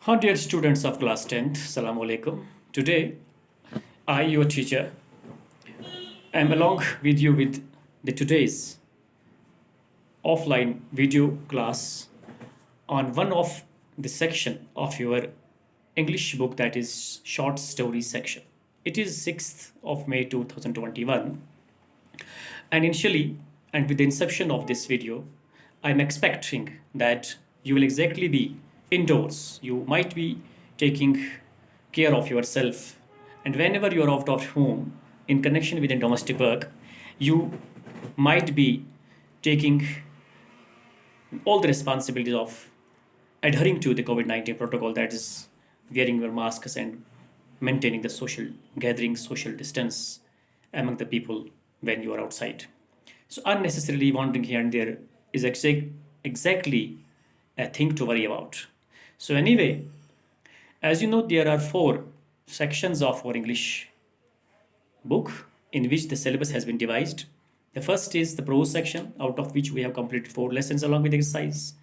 Dear students of class 10th, Assalamu alaikum. Today, I, your teacher, am along with you with the today's offline video class on one of the section of your English book, that is short story section. It is 6th of May 2021, and initially and with the inception of this video, I'm expecting that you will exactly be indoors. You might be taking care of yourself, and whenever you are out of home in connection with the domestic work, you might be taking all the responsibilities of adhering to the COVID-19 protocol, that is wearing your masks and maintaining the social gathering, social distance among the people when you are outside. So unnecessarily wandering here and there is exactly a thing to worry about. So anyway, as you know, there are 4 sections of our English book in which the syllabus has been devised. The first is the prose section, out of which we have completed 4 lessons along with exercise.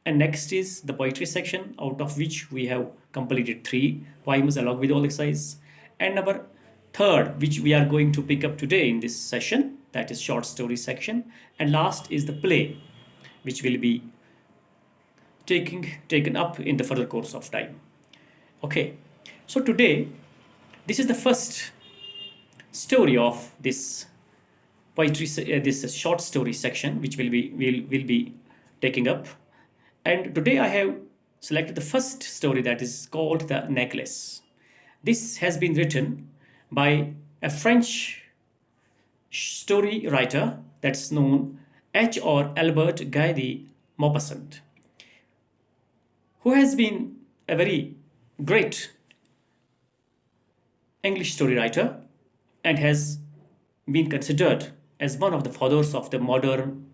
And next is the poetry section, out of which we have completed 3 poems along with all exercise. And number third, which we are going to pick up today in this session, that is short story section. And last is the play, which will be taken up in the further course of time. Okay, so today, this is the first story of this poetry, this short story section, which will be taking up. And today I have selected the first story, that is called The Necklace. This has been written by a French story writer that's known H. or Albert Guy de Maupassant, who has been a very great English story writer and has been considered as one of the fathers of the modern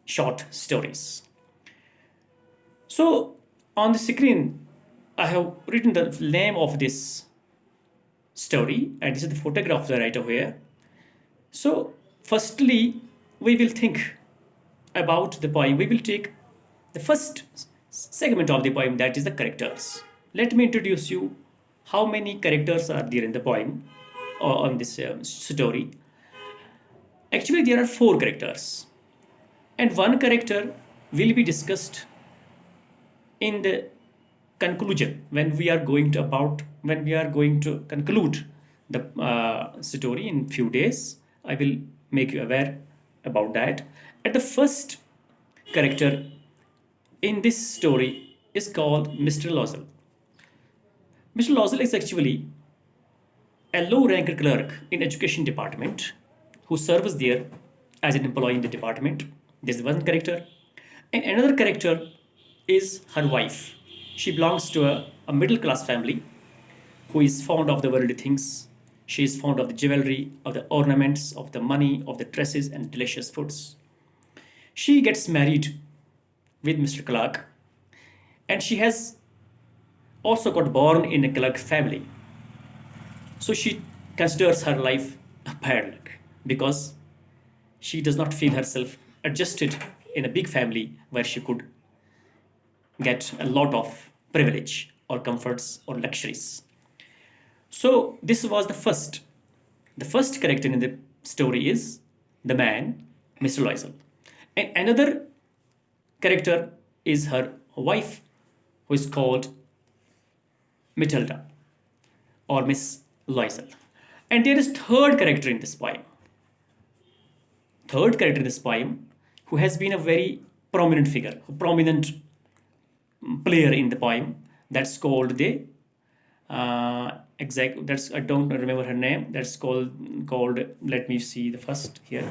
short stories. So on the screen, I have written the name of this story, and this is the photograph of the writer here. So firstly, we will think about the poem. We will take the first segment of the poem, that is the characters. Let me introduce you how many characters are there in the poem or on this story. Actually, there are 4 characters, and one character will be discussed in the conclusion when we are going to conclude the story in few days. I will make you aware about that. And the first character in this story is called Mr. Lozel. Mr. Lozel is actually a low-ranked clerk in education department who serves there as an employee in the department. This is one character. And another character is her wife. She belongs to a middle class family who is fond of the worldly things. She is fond of the jewelry, of the ornaments, of the money, of the dresses, and delicious foods. She gets married with Mr. Clark, and she has also got born in a clerk family. So she considers her life a bad luck because she does not feel herself adjusted in a big family where she could get a lot of privilege or comforts or luxuries. So this was the first. The first character in the story is the man, Mr. Loisel. And another character is her wife, who is called Matilda or Miss Loisel. And there is third character in this poem. Third character in this poem, who has been a very prominent figure, a prominent player in the poem. That's called the that's, I don't remember her name. That's called let me see the first here.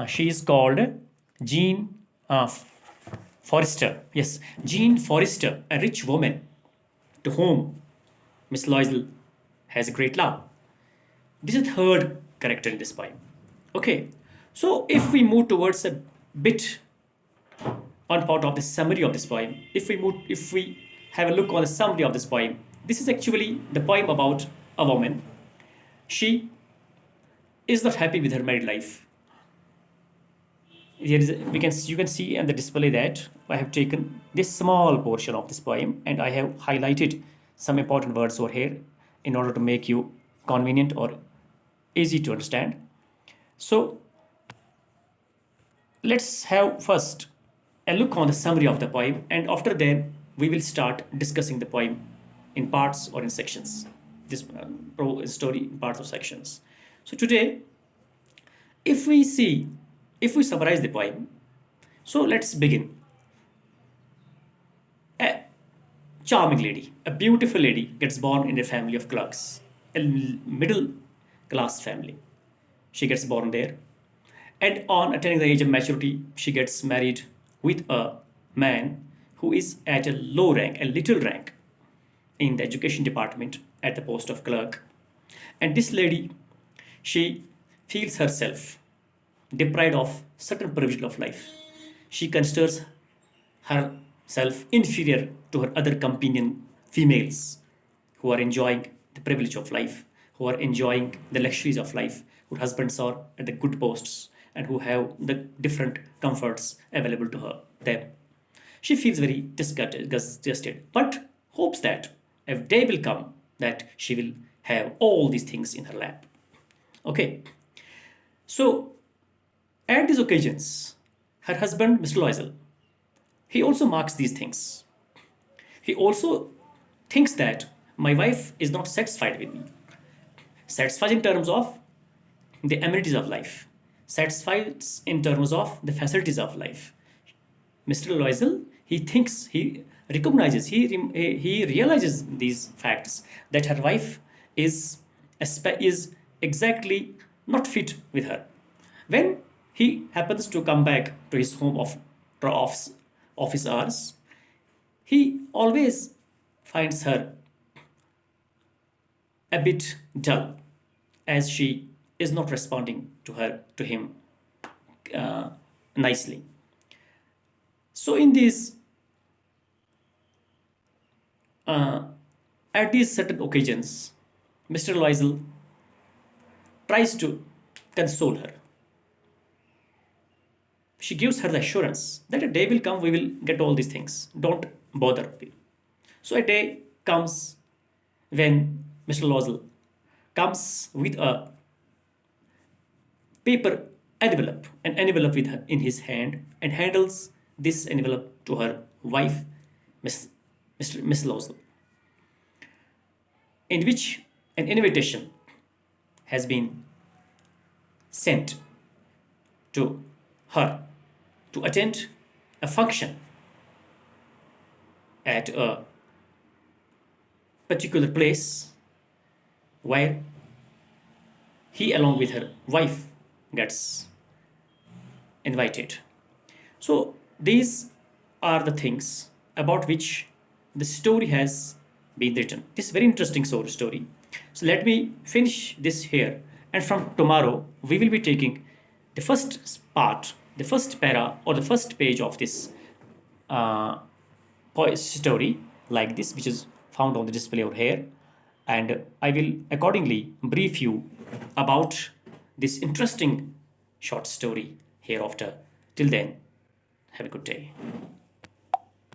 She is called Jean Forrester. Yes, Jean Forrester, a rich woman to whom Miss Loisel has a great love. This is the third character in this poem. Okay, so if we move towards a bit on part of the summary of this poem, if we have a look on the summary of this poem, this is actually the poem about a woman. She is not happy with her married life. Here is you can see on the display that I have taken this small portion of this poem and I have highlighted some important words over here in order to make you convenient or easy to understand. So let's have first a look on the summary of the poem, and after that we will start discussing the poem in parts or in sections. This story in parts or sections. So today, if we see, if we summarize the poem, so let's begin. A charming lady, a beautiful lady, gets born in a family of clerks, a middle class family. She gets born there, and on attaining the age of maturity, she gets married with a man who is at a low rank, a little rank in the education department at the post of clerk. And this lady, she feels herself deprived of certain privilege of life. She considers herself inferior to her other companion females who are enjoying the privilege of life, who are enjoying the luxuries of life, whose husbands are at the good posts and who have the different comforts available to her them. She feels very disgusted, but hopes that a day will come that she will have all these things in her lap. Okay, so at these occasions, her husband, Mr. Loisel, he also marks these things. He also thinks that my wife is not satisfied with me. Satisfied in terms of the amenities of life, satisfied in terms of the facilities of life. Mr. Loisel, he thinks, he recognizes, he realizes these facts that her wife is is exactly not fit with her. When he happens to come back to his home of office hours, he always finds her a bit dull as she is not responding to him nicely. So in these uh, at these certain occasions, Mr. Loisel tries to console her. She gives her the assurance that a day will come, we will get all these things. Don't bother. So a day comes when Mr. Loisel comes with a paper envelope, an envelope with her in his hand, and handles this envelope to her wife, Miss Loisel, in which an invitation has been sent to her to attend a function at a particular place where he, along with her wife, gets invited. So, these are the things about which the story has been written. This is very interesting story. So, let me finish this here. And from tomorrow, we will be taking the first part, the first para, or the first page of this uh, story, like this, which is found on the display over here. And I will accordingly brief you about this interesting short story hereafter. Till then, have a good day.